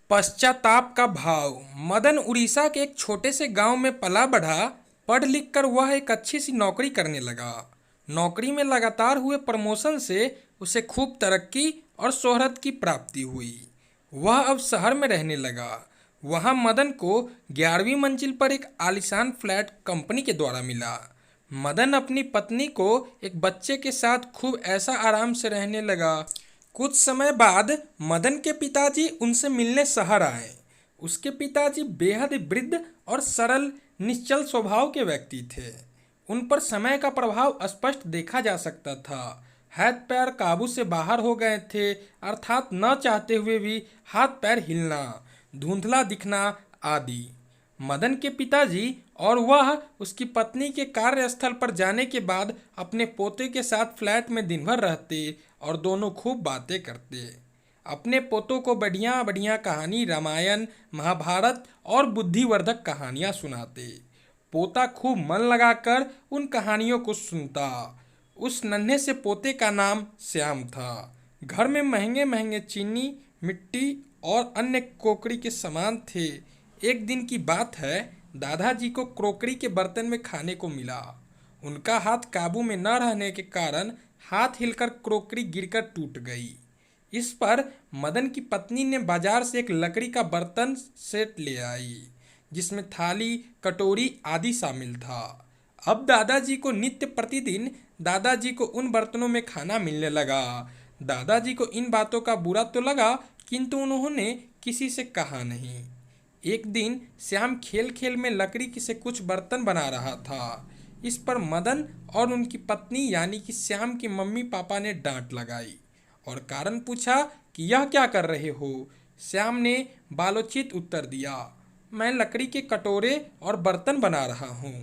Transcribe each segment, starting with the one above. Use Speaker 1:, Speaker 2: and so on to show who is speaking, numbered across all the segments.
Speaker 1: पश्चाताप का भाव। मदन उड़ीसा के एक छोटे से गांव में पला बढ़ा। पढ़ लिख कर वह एक अच्छी सी नौकरी करने लगा। नौकरी में लगातार हुए प्रमोशन से उसे खूब तरक्की और शोहरत की प्राप्ति हुई। वह अब शहर में रहने लगा। वहां मदन को 11वीं मंजिल पर एक आलीशान फ्लैट कंपनी के द्वारा मिला। मदन अपनी पत्नी को एक बच्चे के साथ खूब ऐसा आराम से रहने लगा। कुछ समय बाद मदन के पिताजी उनसे मिलने शहर आए। उसके पिताजी बेहद वृद्ध और सरल निश्चल स्वभाव के व्यक्ति थे। उन पर समय का प्रभाव स्पष्ट देखा जा सकता था। हाथ पैर काबू से बाहर हो गए थे, अर्थात न चाहते हुए भी हाथ पैर हिलना, धुंधला दिखना आदि। मदन के पिताजी और वह उसकी पत्नी के कार्यस्थल पर जाने के बाद अपने पोते के साथ फ्लैट में दिन भर रहते और दोनों खूब बातें करते। अपने पोतों को बढ़िया बढ़िया कहानी, रामायण, महाभारत और बुद्धिवर्धक कहानियाँ सुनाते। पोता खूब मन लगाकर उन कहानियों को सुनता। उस नन्हे से पोते का नाम श्याम था। घर में महंगे महंगे चीनी, मिट्टी और अन्य क्रोकरी के सामान थे। एक दिन की बात है, दादाजी को क्रोकरी के बर्तन में खाने को मिला। उनका हाथ काबू में न रहने के कारण हाथ हिलकर क्रोकरी गिरकर टूट गई। इस पर मदन की पत्नी ने बाजार से एक लकड़ी का बर्तन सेट ले आई, जिसमें थाली, कटोरी आदि शामिल था। अब दादाजी को नित्य प्रतिदिन दादाजी को उन बर्तनों में खाना मिलने लगा। दादाजी को इन बातों का बुरा तो लगा, किंतु उन्होंने किसी से कहा नहीं। एक दिन श्याम खेल खेल में लकड़ी से कुछ बर्तन बना रहा था। इस पर मदन और उनकी पत्नी यानी कि श्याम की मम्मी पापा ने डांट लगाई और कारण पूछा कि यह क्या कर रहे हो। श्याम ने बालोचित उत्तर दिया, मैं लकड़ी के कटोरे और बर्तन बना रहा हूँ।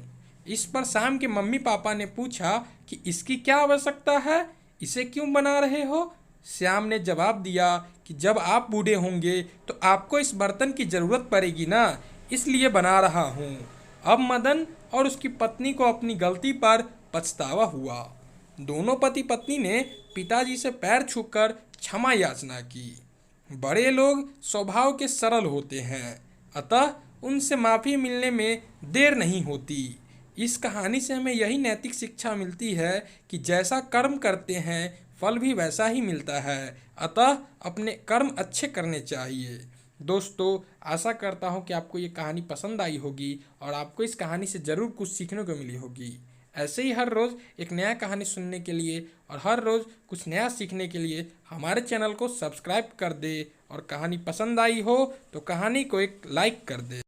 Speaker 1: इस पर श्याम के मम्मी पापा ने पूछा कि इसकी क्या आवश्यकता है, इसे क्यों बना रहे हो। श्याम ने जवाब दिया कि जब आप बूढ़े होंगे तो आपको इस बर्तन की ज़रूरत पड़ेगी ना, इसलिए बना रहा हूँ। अब मदन और उसकी पत्नी को अपनी गलती पर पछतावा हुआ। दोनों पति पत्नी ने पिताजी से पैर छूकर क्षमा याचना की। बड़े लोग स्वभाव के सरल होते हैं, अतः उनसे माफ़ी मिलने में देर नहीं होती। इस कहानी से हमें यही नैतिक शिक्षा मिलती है कि जैसा कर्म करते हैं फल भी वैसा ही मिलता है, अतः अपने कर्म अच्छे करने चाहिए। दोस्तों, आशा करता हूँ कि आपको ये कहानी पसंद आई होगी और आपको इस कहानी से ज़रूर कुछ सीखने को मिली होगी। ऐसे ही हर रोज़ एक नया कहानी सुनने के लिए और हर रोज़ कुछ नया सीखने के लिए हमारे चैनल को सब्सक्राइब कर दे और कहानी पसंद आई हो तो कहानी को एक लाइक कर दे।